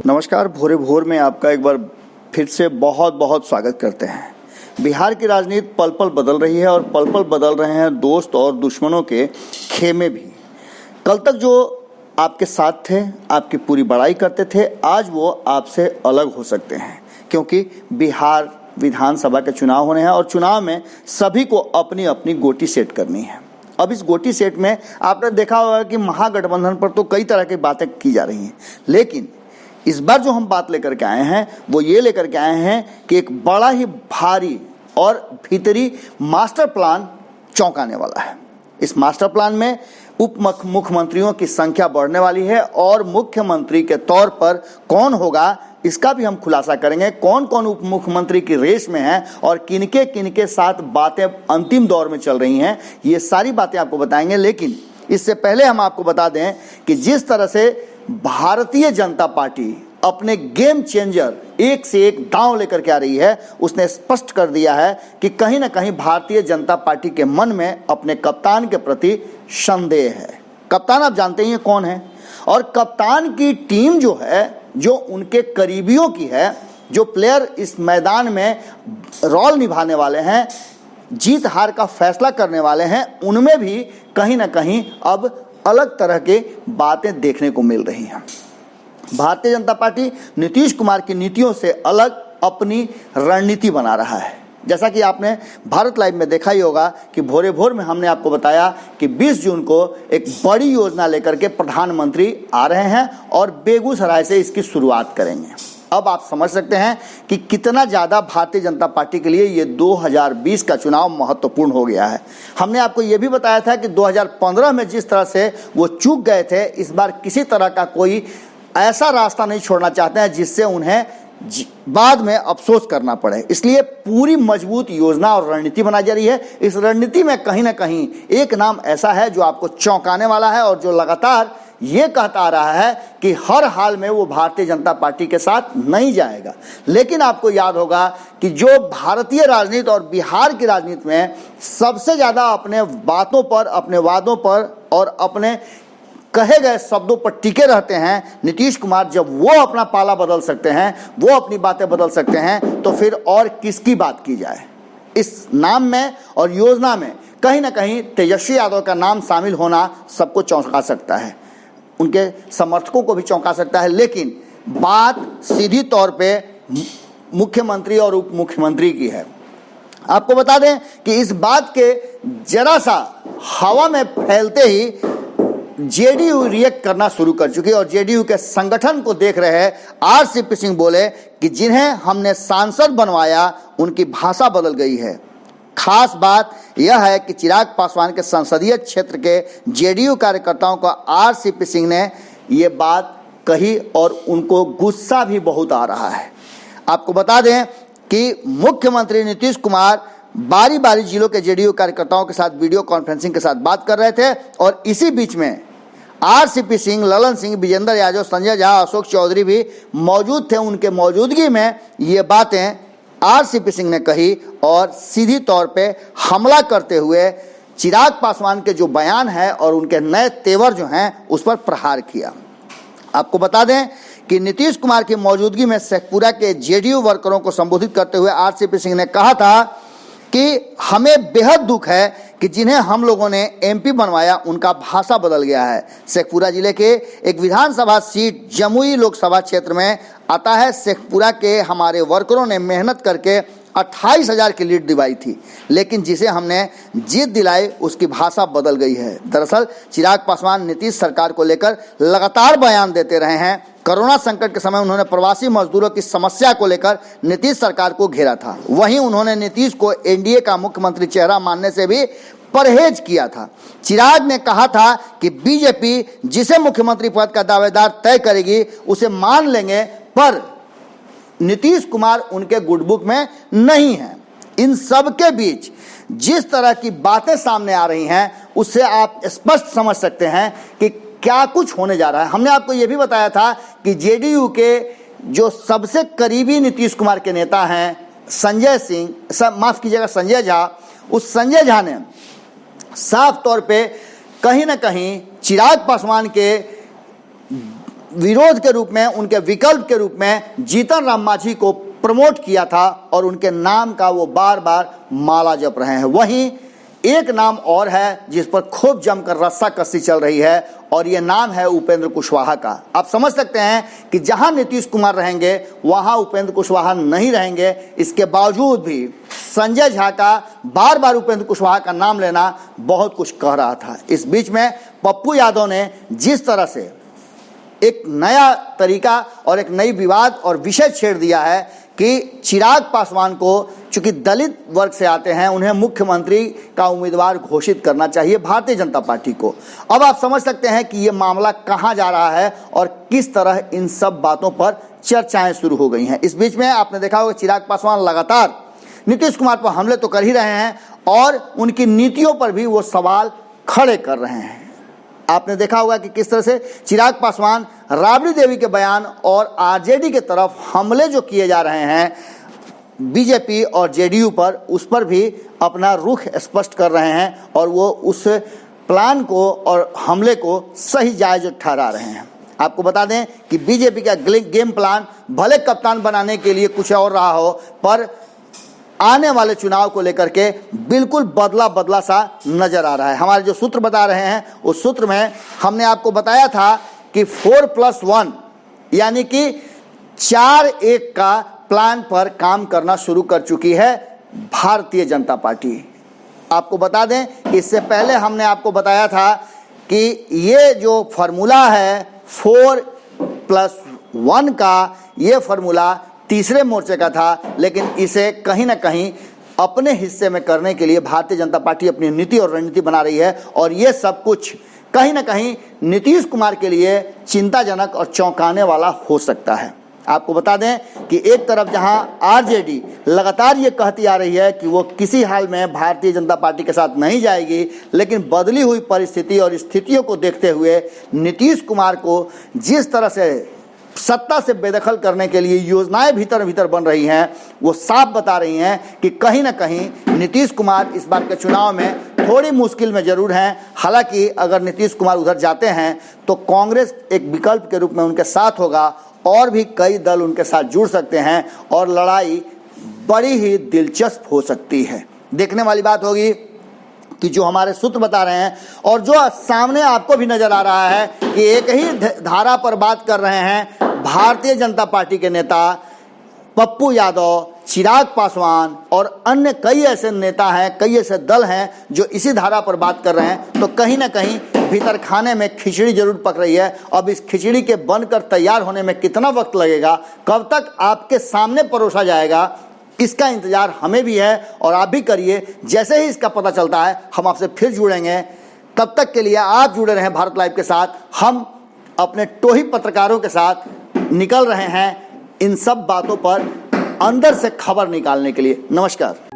नमस्कार। भोरे भोर में आपका एक बार फिर से बहुत बहुत स्वागत करते हैं। बिहार की राजनीति पल पल बदल रही है और पल पल बदल रहे हैं दोस्त और दुश्मनों के खेमे भी। कल तक जो आपके साथ थे, आपकी पूरी बड़ाई करते थे, आज वो आपसे अलग हो सकते हैं, क्योंकि बिहार विधानसभा के चुनाव होने हैं और चुनाव में सभी को अपनी अपनी गोटी सेट करनी है। अब इस गोटी सेट में आपने देखा होगा कि महागठबंधन पर तो कई तरह की बातें की जा रही हैं, लेकिन इस बार जो हम बात लेकर के आए हैं वो ये लेकर के आए हैं कि एक बड़ा ही भारी और भीतरी मास्टर प्लान चौंकाने वाला है। इस मास्टर प्लान में उप मुख्यमंत्रियों की संख्या बढ़ने वाली है और मुख्यमंत्री के तौर पर कौन होगा इसका भी हम खुलासा करेंगे। कौन कौन उप मुख्यमंत्री की रेस में है और किनके साथ बातें अंतिम दौर में चल रही हैं, ये सारी बातें आपको बताएंगे। लेकिन इससे पहले हम आपको बता दें कि जिस तरह से भारतीय जनता पार्टी अपने गेम चेंजर एक से एक दांव लेकर के आ रही है, उसने स्पष्ट कर दिया है कि कहीं ना कहीं भारतीय जनता पार्टी के मन में अपने कप्तान के प्रति संदेह है। कप्तान आप जानते ही हैं कौन है, और कप्तान की टीम जो है, जो उनके करीबियों की है, जो प्लेयर इस मैदान में रोल निभाने वाले हैं, जीत हार का फैसला करने वाले हैं, उनमें भी कहीं ना कहीं अब अलग तरह की बातें देखने को मिल रही हैं। भारतीय जनता पार्टी नीतीश कुमार की नीतियों से अलग अपनी रणनीति बना रहा है। जैसा कि आपने भारत लाइव में देखा ही होगा कि भोरे भोर में हमने आपको बताया कि 20 जून को एक बड़ी योजना लेकर के प्रधानमंत्री आ रहे हैं और बेगूसराय से इसकी शुरुआत करेंगे। अब आप समझ सकते हैं कि कितना ज़्यादा भारतीय जनता पार्टी के लिए ये 2020 का चुनाव महत्वपूर्ण हो गया है। हमने आपको ये भी बताया था कि 2015 में जिस तरह से वो चूक गए थे, इस बार किसी तरह का कोई ऐसा रास्ता नहीं छोड़ना चाहते हैं जिससे उन्हें बाद में अफसोस करना पड़े। इसलिए पूरी मजबूत योजना और रणनीति बनाई जा रही है। इस रणनीति में कहीं ना कहीं एक नाम ऐसा है जो आपको चौंकाने वाला है और जो लगातार ये कहता आ रहा है कि हर हाल में वो भारतीय जनता पार्टी के साथ नहीं जाएगा। लेकिन आपको याद होगा कि जो भारतीय राजनीति और बिहार की राजनीति में सबसे ज़्यादा अपने बातों पर, अपने वादों पर और अपने कहे गए शब्दों पर टिके रहते हैं नीतीश कुमार, जब वो अपना पाला बदल सकते हैं, वो अपनी बातें बदल सकते हैं, तो फिर और किसकी बात की जाए। इस नाम में और योजना में कहीं ना कहीं तेजस्वी यादव का नाम शामिल होना सबको चौंका सकता है, उनके समर्थकों को भी चौंका सकता है। लेकिन बात सीधी तौर पे मुख्यमंत्री और उप मुख्यमंत्री की है। आपको बता दें कि इस बात के जरा सा हवा में फैलते ही जेडीयू रिएक्ट करना शुरू कर चुकी है और जेडीयू के संगठन को देख रहे हैं। आरसीपी सिंह बोले कि जिन्हें हमने सांसद बनवाया उनकी भाषा बदल गई है। खास बात यह है कि चिराग पासवान के संसदीय क्षेत्र के जेडीयू कार्यकर्ताओं को आरसीपी सिंह ने ये बात कही और उनको गुस्सा भी बहुत आ रहा है। आपको बता दें कि मुख्यमंत्री नीतीश कुमार बारी बारी जिलों के जेडीयू कार्यकर्ताओं के साथ वीडियो कॉन्फ्रेंसिंग के साथ बात कर रहे थे और इसी बीच में आरसीपी सिंह, ललन सिंह, विजेंद्र यादव, संजय झा, अशोक चौधरी भी मौजूद थे। उनके मौजूदगी में ये बातें आरसीपी सिंह ने कही और सीधी तौर पे हमला करते हुए चिराग पासवान के जो बयान है और उनके नए तेवर जो हैं उस पर प्रहार किया। आपको बता दें कि नीतीश कुमार की मौजूदगी में शेखपुरा के जेडीयू वर्करों को संबोधित करते हुए आरसीपी सिंह ने कहा था कि हमें बेहद दुख है कि जिन्हें हम लोगों ने एमपी बनवाया उनका भाषा बदल गया है। शेखपुरा जिले के एक विधानसभा सीट जमुई लोकसभा क्षेत्र में आता है। शेखपुरा के हमारे वर्करों ने मेहनत करके 28,000 की लीड दिलवाई थी, लेकिन जिसे हमने जीत दिलाई उसकी भाषा बदल गई है। दरअसल चिराग पासवान नीतीश सरकार को लेकर लगातार बयान देते रहे हैं। कोरोना संकट के समय उन्होंने प्रवासी मजदूरों की समस्या को लेकर नीतीश सरकार को घेरा था। वहीं उन्होंने नीतीश को एनडीए का मुख्यमंत्री चेहरा मानने से भी परहेज किया था। चिराग ने कहा था कि बीजेपी जिसे मुख्यमंत्री पद का दावेदार तय करेगी उसे मान लेंगे, पर नीतीश कुमार उनके गुडबुक में नहीं है। इन सब के बीच जिस तरह की बातें सामने आ रही हैं उससे आप स्पष्ट समझ सकते हैं कि क्या कुछ होने जा रहा है। हमने आपको यह भी बताया था कि जेडीयू के जो सबसे करीबी नीतीश कुमार के नेता हैं संजय झा, उस संजय झा ने साफ तौर पे कहीं ना कहीं चिराग पासवान के विरोध के रूप में, उनके विकल्प के रूप में जीतन राम मांझी को प्रमोट किया था और उनके नाम का वो बार बार माला जप रहे हैं। वहीं एक नाम और है जिस पर खूब जमकर रस्साकसी चल रही है और ये नाम है उपेंद्र कुशवाहा का। आप समझ सकते हैं कि जहां नीतीश कुमार रहेंगे वहां उपेंद्र कुशवाहा नहीं रहेंगे। इसके बावजूद भी संजय झा का बार बार उपेंद्र कुशवाहा का नाम लेना बहुत कुछ कह रहा था। इस बीच में पप्पू यादव ने जिस तरह से एक नया तरीका और एक नई विवाद और विषय छेड़ दिया है कि चिराग पासवान को, चूंकि दलित वर्ग से आते हैं, उन्हें मुख्यमंत्री का उम्मीदवार घोषित करना चाहिए भारतीय जनता पार्टी को। अब आप समझ सकते हैं कि ये मामला कहां जा रहा है और किस तरह इन सब बातों पर चर्चाएं शुरू हो गई हैं। इस बीच में आपने देखा होगा चिराग पासवान लगातार नीतीश कुमार पर हमले तो कर ही रहे हैं और उनकी नीतियों पर भी वो सवाल खड़े कर रहे हैं। आपने देखा होगा कि किस तरह से चिराग पासवान राबड़ी देवी के बयान और आरजेडी के तरफ हमले जो किए जा रहे हैं बीजेपी और जेडीयू पर, उस पर भी अपना रुख स्पष्ट कर रहे हैं और वो उस प्लान को और हमले को सही जायज ठहरा रहे हैं। आपको बता दें कि बीजेपी का गेम प्लान भले कप्तान बनाने के लिए कुछ और रहा हो, पर आने वाले चुनाव को लेकर के बिल्कुल बदला सा नजर आ रहा है। हमारे जो सूत्र बता रहे हैं उस सूत्र में हमने आपको बताया था कि 4+1 यानी कि 4-1 का प्लान पर काम करना शुरू कर चुकी है भारतीय जनता पार्टी। आपको बता दें कि इससे पहले हमने आपको बताया था कि ये जो फॉर्मूला है 4+1 का, ये फॉर्मूला तीसरे मोर्चे का था, लेकिन इसे कहीं ना कहीं अपने हिस्से में करने के लिए भारतीय जनता पार्टी अपनी नीति और रणनीति बना रही है और ये सब कुछ कहीं ना कहीं नीतीश कुमार के लिए चिंताजनक और चौंकाने वाला हो सकता है। आपको बता दें कि एक तरफ जहां आरजेडी लगातार ये कहती आ रही है कि वो किसी हाल में भारतीय जनता पार्टी के साथ नहीं जाएगी, लेकिन बदली हुई परिस्थिति और स्थितियों को देखते हुए नीतीश कुमार को जिस तरह से सत्ता से बेदखल करने के लिए योजनाएं भीतर भीतर बन रही हैं, वो साफ बता रही हैं कि कहीं ना कहीं नीतीश कुमार इस बार के चुनाव में थोड़ी मुश्किल में जरूर हैं। हालांकि अगर नीतीश कुमार उधर जाते हैं तो कांग्रेस एक विकल्प के रूप में उनके साथ होगा और भी कई दल उनके साथ जुड़ सकते हैं और लड़ाई बड़ी ही दिलचस्प हो सकती है। देखने वाली बात होगी कि जो हमारे सूत्र बता रहे हैं और जो सामने आपको भी नजर आ रहा है कि एक ही धारा पर बात कर रहे हैं भारतीय जनता पार्टी के नेता पप्पू यादव, चिराग पासवान और अन्य कई ऐसे नेता हैं, कई ऐसे दल हैं जो इसी धारा पर बात कर रहे हैं। तो कहीं ना कहीं भीतर खाने में खिचड़ी जरूर पक रही है। अब इस खिचड़ी के बनकर तैयार होने में कितना वक्त लगेगा, कब तक आपके सामने परोसा जाएगा, इसका इंतजार हमें भी है और आप भी करिए। जैसे ही इसका पता चलता है हम आपसे फिर जुड़ेंगे। तब तक के लिए आप जुड़े रहें भारत लाइव के साथ। हम अपने टोही पत्रकारों के साथ निकल रहे हैं इन सब बातों पर अंदर से खबर निकालने के लिए। नमस्कार।